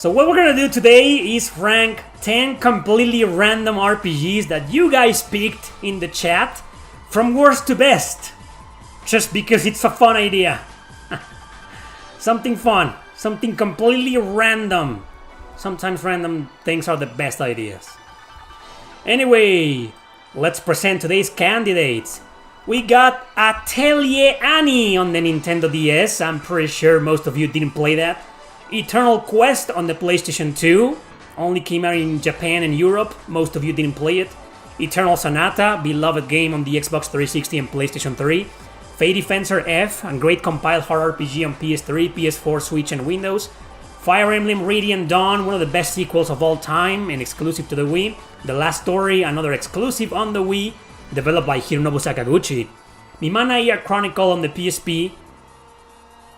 So what we're gonna do today is rank 10 completely random RPGs that you guys picked in the chat from worst to best. Just because it's a fun idea. Something fun, something completely random. Sometimes random things are the best ideas. Anyway, let's present today's candidates. We got Atelier Annie on the Nintendo DS. I'm pretty sure most of you didn't play that. Eternal Quest on the PlayStation 2. Only came out in Japan and Europe. Most of you didn't play it. Eternal Sonata, beloved game on the Xbox 360 and PlayStation 3. Fate Defensor F, a great compiled hard RPG on PS3, PS4, Switch and Windows. Fire Emblem Radiant Dawn, one of the best sequels of all time and exclusive to the Wii. The Last Story, another exclusive on the Wii, developed by Hironobu Sakaguchi. Mimana Year Chronicle on the PSP.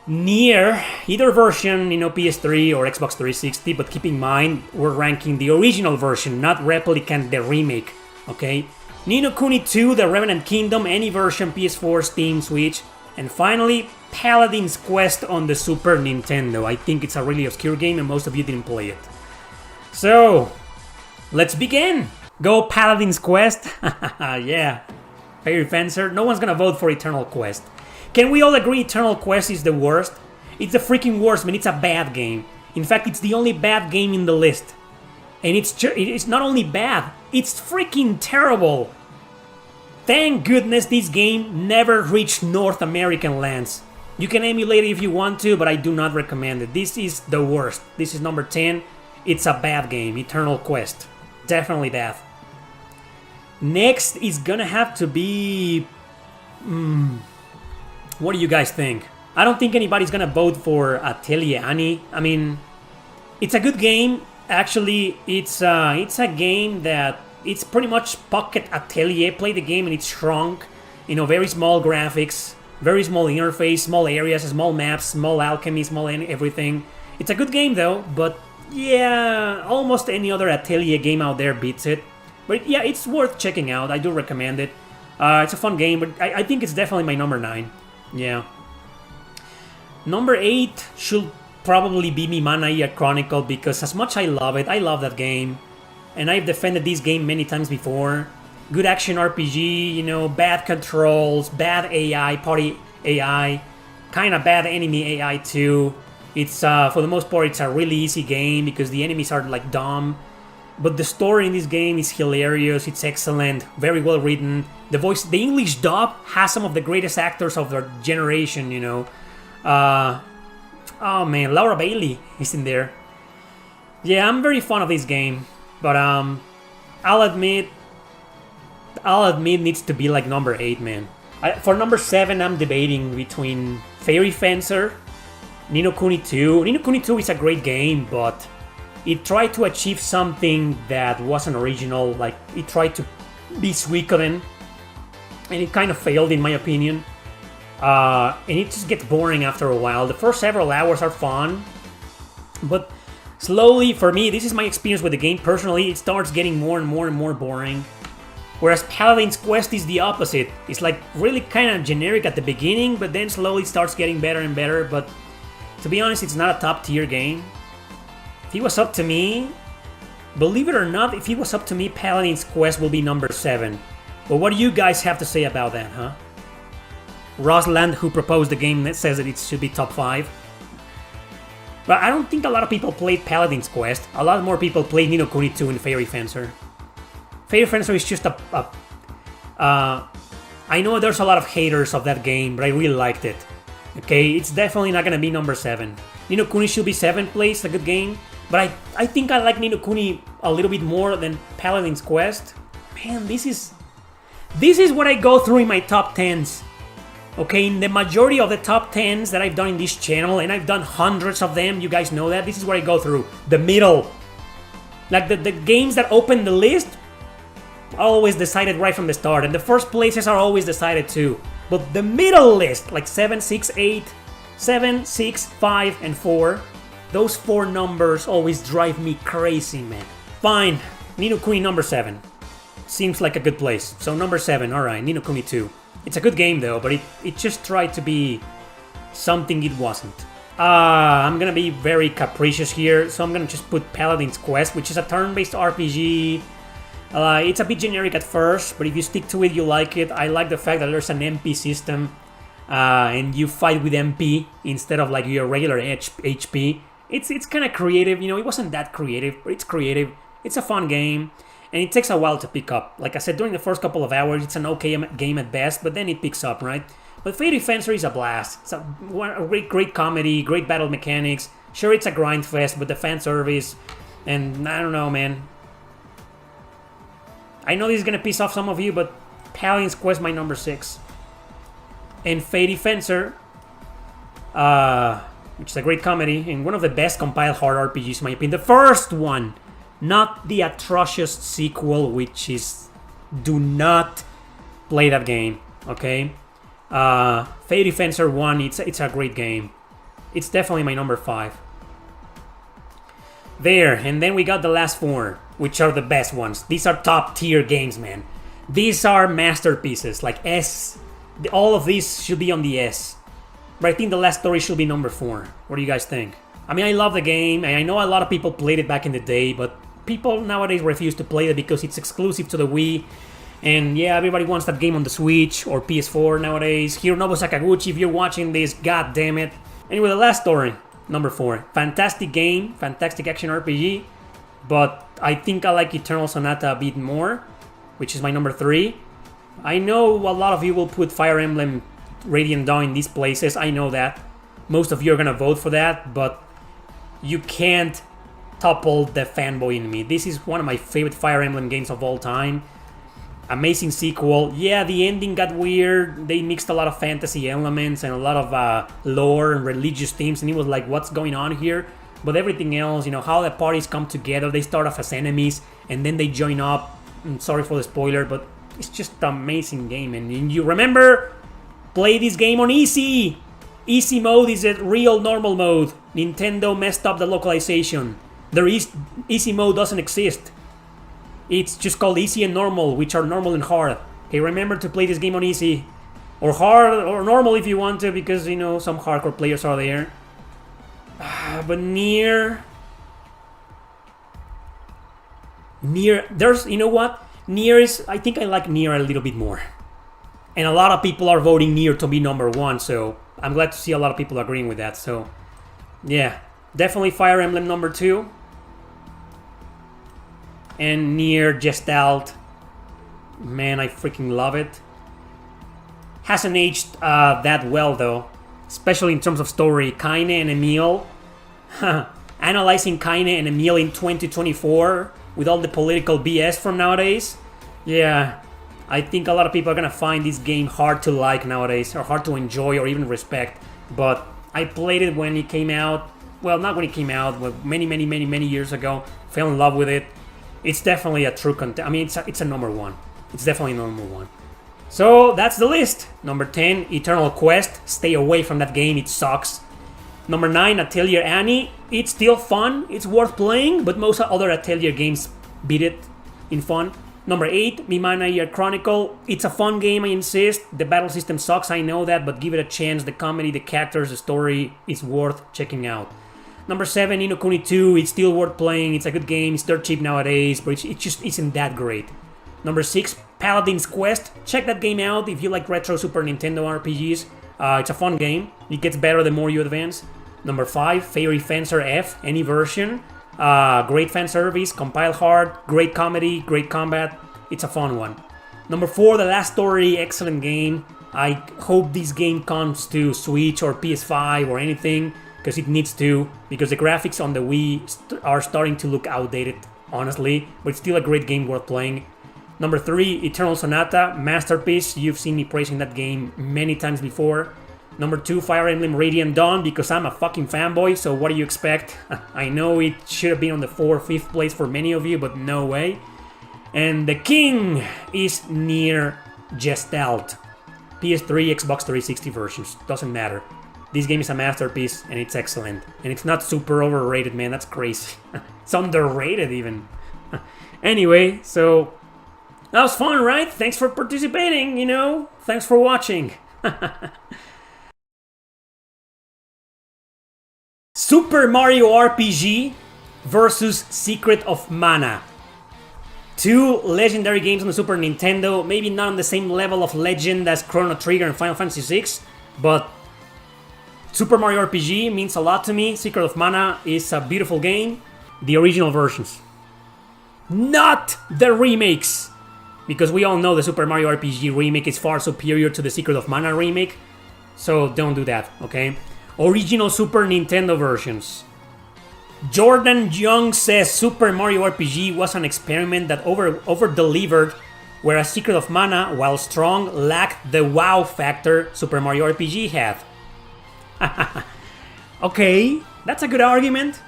Nier, either version, PS3 or Xbox 360, but keep in mind, we're ranking the original version, not Replicant, the remake, okay? Ni no Kuni 2, The Revenant Kingdom, any version, PS4, Steam, Switch. And finally, Paladin's Quest on the Super Nintendo. I think it's a really obscure game and most of you didn't play it. So, let's begin! Go Paladin's Quest! Yeah. Fairy Fencer, no one's gonna vote for Eternal Quest. Can we all agree Eternal Quest is the worst? It's the freaking worst, man. It's a bad game. In fact, it's the only bad game in the list. And it's not only bad, it's freaking terrible. Thank goodness this game never reached North American lands. You can emulate it if you want to, but I do not recommend it. This is the worst. This is number 10. It's a bad game, Eternal Quest. Definitely bad. Next is gonna have to be... What do you guys think? I don't think anybody's gonna vote for Atelier Annie. I mean, it's a good game. Actually, it's a game that it's pretty much Pocket Atelier. Play the game and it's shrunk. Very small graphics, very small interface, small areas, small maps, small alchemy, small everything. It's a good game though, but yeah, almost any other Atelier game out there beats it. But yeah, it's worth checking out. I do recommend it. It's a fun game, but I think it's definitely my number 9. Yeah. Number 8 should probably be Mimana Year Chronicle because as much I love it, I love that game. And I've defended this game many times before. Good action RPG, bad controls, bad AI, party AI, kind of bad enemy AI too. It's, for the most part, it's a really easy game because the enemies are like dumb. But the story in this game is hilarious, it's excellent, very well written. The English dub has some of the greatest actors of their generation, oh man, Laura Bailey is in there. Yeah, I'm very fond of this game, but I'll admit needs to be like number 8, man. For number 7, I'm debating between Fairy Fencer, Ni no Kuni 2. Ni no Kuni 2 is a great game, but it tried to achieve something that wasn't original, like it tried to be Suikoden, and it kind of failed in my opinion. And it just gets boring after a while. The first several hours are fun, but slowly, for me, this is my experience with the game personally, it starts getting more and more and more boring. Whereas Paladin's Quest is the opposite. It's like really kind of generic at the beginning, but then slowly starts getting better and better. But to be honest, it's not a top tier game. If it was up to me, believe it or not, if it was up to me, Paladin's Quest will be number 7. But what do you guys have to say about that, huh? Rosland, who proposed the game, that says that it should be top 5. But I don't think a lot of people played Paladin's Quest. A lot more people played Ni no Kuni 2 and Fairy Fencer. Fairy Fencer is just I know there's a lot of haters of that game, but I really liked it. Okay, it's definitely not gonna be number 7. Ni no Kuni should be 7th place, a good game. But I think I like Ni no Kuni a little bit more than Paladin's Quest. Man, this is what I go through in my top 10s. Okay, in the majority of the top 10s that I've done in this channel, and I've done hundreds of them, you guys know that, this is what I go through. The middle. Like the games that open the list, always decided right from the start, and the first places are always decided too. But the middle list, like 7, 6, 8, 7, 6, 5, and 4, those 4 numbers always drive me crazy, man. Fine, Ni no Kuni number 7. Seems like a good place. So number 7, alright, Ni no Kuni 2. It's a good game though, but it just tried to be something it wasn't. I'm gonna be very capricious here, so I'm gonna just put Paladin's Quest, which is a turn-based RPG. It's a bit generic at first, but if you stick to it, you like it. I like the fact that there's an MP system, and you fight with MP instead of like your regular HP. It's kind of creative, you know. It wasn't that creative, but it's creative. It's a fun game, and it takes a while to pick up. Like I said, during the first couple of hours, it's an okay game at best, but then it picks up, right? But Fairy Fencer is a blast. It's a great comedy, great battle mechanics. Sure, it's a grind fest, but the fan service, and I don't know, man. I know this is gonna piss off some of you, but Paladin's Quest my number 6. And Fairy Fencer, which is a great comedy and one of the best compiled hard RPGs in my opinion. The first one, not the atrocious sequel, which is... Do not play that game, okay? Fairy Fencer 1, it's a great game. It's definitely my number 5. There, and then we got the last 4, which are the best ones. These are top tier games, man. These are masterpieces, like S. All of these should be on the S. But I think the last story should be number 4. What do you guys think? I mean, I love the game, and I know a lot of people played it back in the day, but people nowadays refuse to play it because it's exclusive to the Wii. And yeah, everybody wants that game on the Switch or PS4 nowadays. Hironobu Sakaguchi, if you're watching this, god damn it. Anyway, the last story, number 4. Fantastic game, fantastic action RPG. But I think I like Eternal Sonata a bit more, which is my number 3. I know a lot of you will put Fire Emblem Radiant Dawn in these places. I know that. Most of you are gonna vote for that, but you can't topple the fanboy in me. This is one of my favorite Fire Emblem games of all time. Amazing sequel. Yeah, the ending got weird. They mixed a lot of fantasy elements and a lot of lore and religious themes, and it was like, what's going on here? But everything else, you know, how the parties come together. They start off as enemies, and then they join up. Sorry for the spoiler, but it's just an amazing game. And you remember, play this game on easy. Easy mode is a real normal mode. Nintendo messed up the localization. Easy mode doesn't exist. It's just called easy and normal, which are normal and hard. Okay, remember to play this game on easy. Or hard, or normal if you want to, because, you know, some hardcore players are there. But Nier, there's, you know what? Nier is, I think I like Nier a little bit more. And a lot of people are voting Nier to be number 1, so I'm glad to see a lot of people agreeing with that. So, yeah, definitely Fire Emblem number 2. And Nier Gestalt, man, I freaking love it. Hasn't aged that well though, especially in terms of story. Kaine and Emil, analyzing Kaine and Emil in 2024 with all the political BS from nowadays. Yeah, I think a lot of people are gonna find this game hard to like nowadays, or hard to enjoy, or even respect. But I played it when it came out. Well, not when it came out, but many years ago. Fell in love with it. It's definitely a true contender. I mean, it's a number 1. It's definitely number 1. So that's the list. Number 10, Eternal Quest. Stay away from that game. It sucks. Number 9, Atelier Annie. It's still fun. It's worth playing, but most other Atelier games beat it in fun. Number 8, Mimana Year Chronicle. It's a fun game, I insist. The battle system sucks, I know that, but give it a chance. The comedy, the characters, the story is worth checking out. Number 7, Ni no Kuni 2, it's still worth playing, it's a good game, it's dirt cheap nowadays, but it just isn't that great. Number 6, Paladin's Quest, check that game out if you like retro Super Nintendo RPGs, it's a fun game, it gets better the more you advance. Number 5, Fairy Fencer F, any version, great fan service, compile hard, great comedy, great combat, it's a fun one. Number 4, The Last Story, excellent game, I hope this game comes to Switch or PS5 or anything, because it needs to, because the graphics on the Wii are starting to look outdated, honestly, but it's still a great game worth playing. Number 3, Eternal Sonata, masterpiece. You've seen me praising that game many times before. Number 2, Fire Emblem Radiant Dawn, because I'm a fucking fanboy, so what do you expect? I know it should have been on the 4th or 5th place for many of you, but no way. And the king is Nier Gestalt. PS3, Xbox 360 versions, doesn't matter. This game is a masterpiece, and it's excellent. And it's not super overrated, man. That's crazy. It's underrated, even. Anyway, so... that was fun, right? Thanks for participating, you know? Thanks for watching. Super Mario RPG versus Secret of Mana. Two legendary games on the Super Nintendo, maybe not on the same level of legend as Chrono Trigger and Final Fantasy VI, but Super Mario RPG means a lot to me. Secret of Mana is a beautiful game. The original versions. Not the remakes! Because we all know the Super Mario RPG remake is far superior to the Secret of Mana remake. So don't do that, okay? Original Super Nintendo versions. Jordan Young says Super Mario RPG was an experiment that over-delivered, whereas Secret of Mana, while strong, lacked the wow factor Super Mario RPG had. Okay, that's a good argument.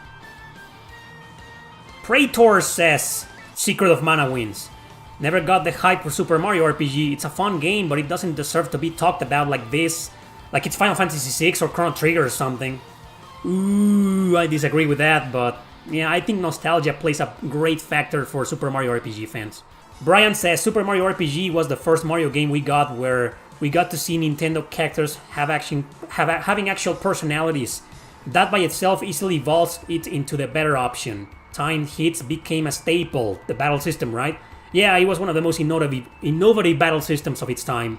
Praetor says Secret of Mana wins. Never got the hype for Super Mario RPG. It's a fun game, but it doesn't deserve to be talked about like this. Like it's Final Fantasy VI or Chrono Trigger or something. Ooh, I disagree with that, but yeah, I think nostalgia plays a great factor for Super Mario RPG fans. Brian says Super Mario RPG was the first Mario game we got where we got to see Nintendo characters having actual personalities. That by itself easily evolves it into the better option. Timed hits became a staple. The battle system, right? Yeah, it was one of the most innovative battle systems of its time.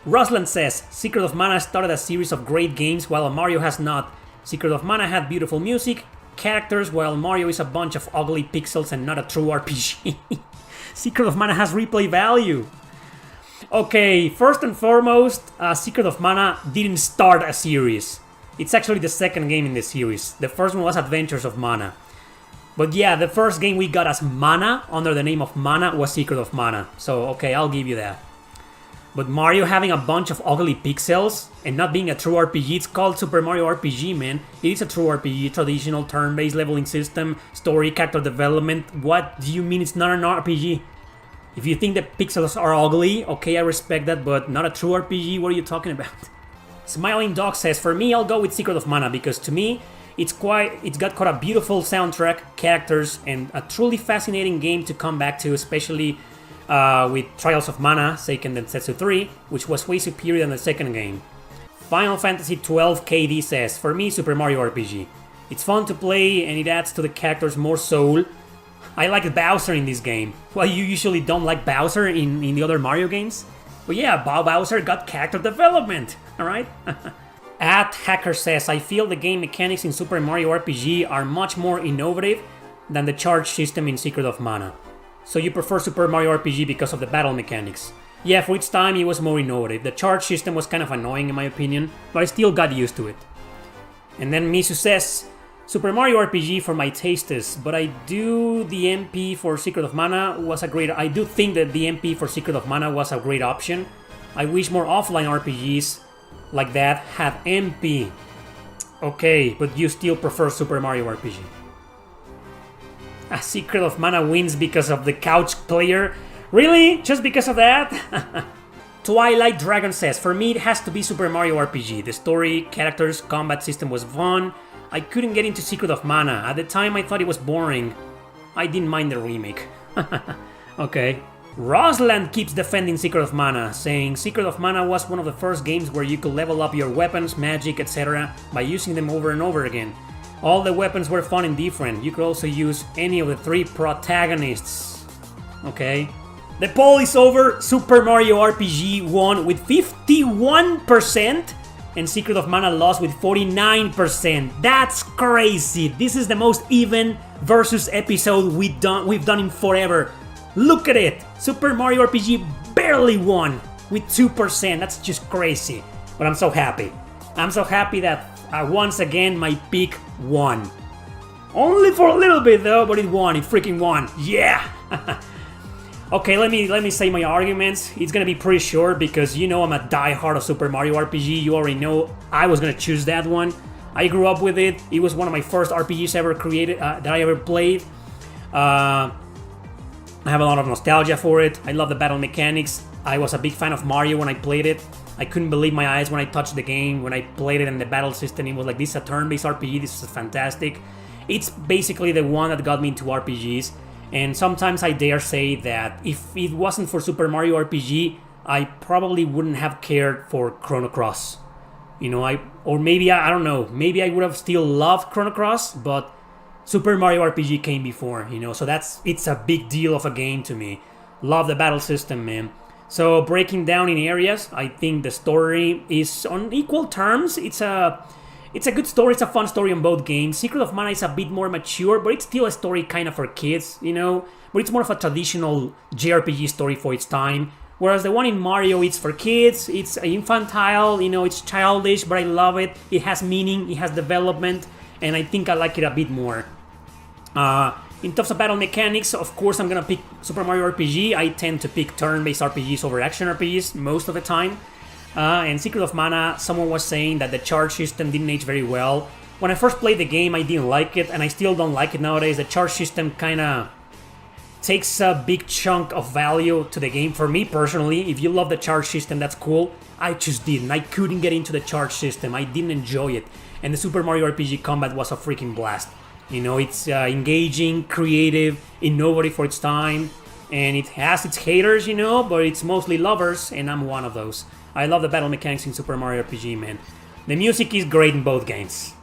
Ruslan says Secret of Mana started a series of great games while Mario has not. Secret of Mana had beautiful music, characters, while Mario is a bunch of ugly pixels and not a true RPG. Secret of Mana has replay value. Okay, first and foremost, Secret of Mana didn't start a series. It's actually the second game in the series. The first one was Adventures of Mana. But yeah, the first game we got as Mana, under the name of Mana, was Secret of Mana. So, okay, I'll give you that. But Mario having a bunch of ugly pixels and not being a true RPG, it's called Super Mario RPG, man. It is a true RPG, traditional turn-based leveling system, story, character development. What do you mean it's not an RPG? If you think the pixels are ugly, okay, I respect that, but not a true RPG, what are you talking about? Smiling Dog says, for me, I'll go with Secret of Mana, because to me, it's got quite a beautiful soundtrack, characters, and a truly fascinating game to come back to, especially with Trials of Mana, Seiken Densetsu 3, which was way superior than the second game. Final Fantasy XII KD says, for me, Super Mario RPG. It's fun to play and it adds to the characters more soul. I like Bowser in this game. Well, you usually don't like Bowser in the other Mario games? But yeah, Bowser got character development, alright? @Hacker says, I feel the game mechanics in Super Mario RPG are much more innovative than the charge system in Secret of Mana. So you prefer Super Mario RPG because of the battle mechanics. Yeah, for its time it was more innovative. The charge system was kind of annoying in my opinion, but I still got used to it. And then Misu says, Super Mario RPG for my tastes, but I do the MP for Secret of Mana was a great... I do think that the MP for Secret of Mana was a great option. I wish more offline RPGs like that had MP. Okay, but you still prefer Super Mario RPG. A Secret of Mana wins because of the couch player. Really? Just because of that? Twilight Dragon says, for me it has to be Super Mario RPG. The story, characters, combat system was fun. I couldn't get into Secret of Mana. At the time I thought it was boring. I didn't mind the remake. Okay. Rosland keeps defending Secret of Mana, saying Secret of Mana was one of the first games where you could level up your weapons, magic, etc. by using them over and over again. All the weapons were fun and different. You could also use any of the three protagonists. Okay. The poll is over. Super Mario RPG won with 51%. And Secret of Mana lost with 49%. That's crazy. This is the most even versus episode we've done in forever. Look at it. Super Mario RPG barely won with 2%. That's just crazy. But I'm so happy. I'm so happy that once again my pick won. Only for a little bit though, but it won. It freaking won. Yeah. Okay, let me say my arguments. It's gonna be pretty short because you know I'm a diehard of Super Mario RPG. You already know I was gonna choose that one. I grew up with it. It was one of my first RPGs ever created that I ever played. I have a lot of nostalgia for it. I love the battle mechanics. I was a big fan of Mario when I played it. I couldn't believe my eyes when I touched the game. When I played it in the battle system, it was like, this is a turn-based RPG. This is fantastic. It's basically the one that got me into RPGs. And sometimes I dare say that if it wasn't for Super Mario RPG, I probably wouldn't have cared for Chrono Cross. You know, or maybe I don't know. Maybe I would have still loved Chrono Cross, but Super Mario RPG came before. You know, so it's a big deal of a game to me. Love the battle system, man. So breaking down in areas, I think the story is on equal terms. It's a good story. It's a fun story on both games. Secret of Mana is a bit more mature, but it's still a story kind of for kids, you know. But it's more of a traditional JRPG story for its time. Whereas the one in Mario, it's for kids, it's infantile, you know, it's childish, but I love it. It has meaning, it has development, and I think I like it a bit more. In terms of battle mechanics, of course, I'm gonna pick Super Mario RPG. I tend to pick turn-based RPGs over action RPGs most of the time. And Secret of Mana, someone was saying that the charge system didn't age very well. When I first played the game, I didn't like it, and I still don't like it nowadays. The charge system kinda takes a big chunk of value to the game. For me personally, if you love the charge system, that's cool. I just didn't. I couldn't get into the charge system. I didn't enjoy it. And the Super Mario RPG combat was a freaking blast. You know, it's engaging, creative, innovative for its time, and it has its haters, you know, but it's mostly lovers, and I'm one of those. I love the battle mechanics in Super Mario RPG, man. The music is great in both games.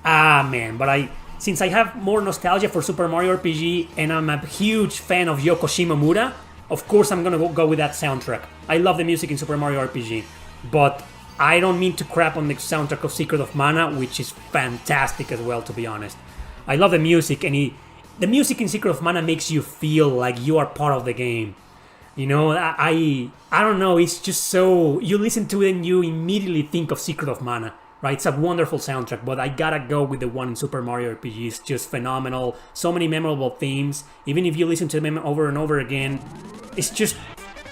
Man, but since I have more nostalgia for Super Mario RPG, and I'm a huge fan of Yoko Shimomura, of course I'm gonna go with that soundtrack. I love the music in Super Mario RPG, but I don't mean to crap on the soundtrack of Secret of Mana, which is fantastic as well, to be honest. I love the music, and the music in Secret of Mana makes you feel like you are part of the game. You know, I don't know, it's just so... You listen to it and you immediately think of Secret of Mana, right? It's a wonderful soundtrack, but I gotta go with the one in Super Mario RPG. It's just phenomenal. So many memorable themes. Even if you listen to them over and over again, it's just...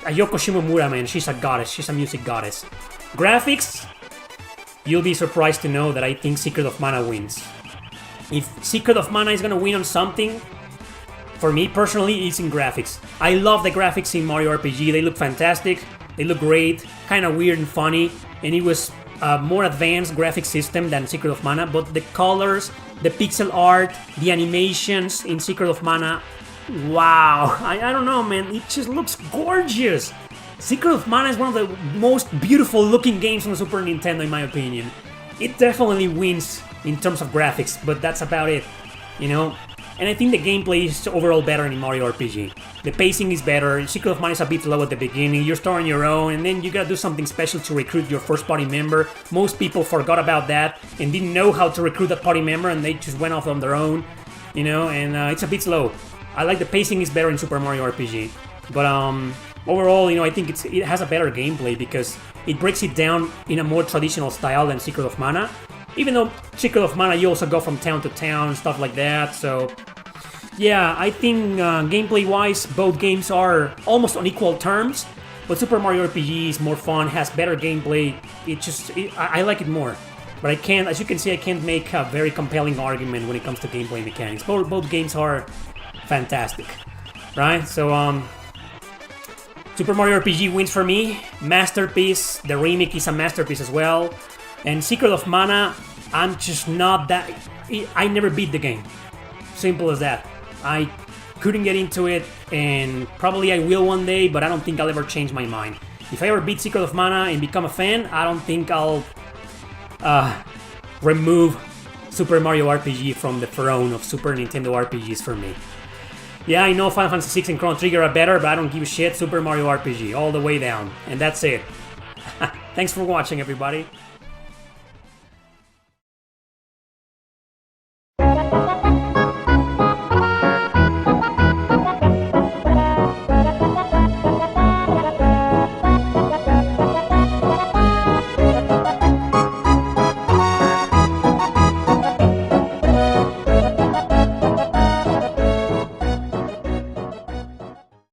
Yoko Shimomura, man, she's a goddess. She's a music goddess. Graphics, you'll be surprised to know that I think Secret of Mana wins. If Secret of Mana is gonna win on something, for me personally, it's in graphics. I love the graphics in Mario RPG. They look fantastic. They look great, kind of weird and funny, and it was a more advanced graphic system than Secret of Mana, but the colors, the pixel art, the animations in Secret of Mana, wow, I don't know, man, it just looks gorgeous. Secret of Mana is one of the most beautiful looking games on the Super Nintendo, in my opinion. It definitely wins in terms of graphics, but that's about it, you know? And I think the gameplay is overall better in Mario RPG. The pacing is better, Secret of Mana is a bit low at the beginning, you're starting your own, and then you gotta do something special to recruit your first party member. Most people forgot about that and didn't know how to recruit that party member, and they just went off on their own, you know, and it's a bit slow. I like the pacing is better in Super Mario RPG. But overall, you know, I think it has a better gameplay because it breaks it down in a more traditional style than Secret of Mana. Even though Secret of Mana, you also go from town to town and stuff like that, so... Yeah, I think gameplay-wise, both games are almost on equal terms, but Super Mario RPG is more fun, has better gameplay, I like it more. But I can't, as you can see, I can't make a very compelling argument when it comes to gameplay mechanics. Both games are fantastic, right? So, Super Mario RPG wins for me, masterpiece, the remake is a masterpiece as well, and Secret of Mana, I'm just not that, I never beat the game, simple as that. I couldn't get into it, and probably I will one day, but I don't think I'll ever change my mind. If I ever beat Secret of Mana and become a fan, I don't think I'll remove Super Mario RPG from the throne of Super Nintendo RPGs for me. Yeah, I know Final Fantasy VI and Chrono Trigger are better, but I don't give a shit. Super Mario RPG, all the way down. And that's it. Thanks for watching, everybody.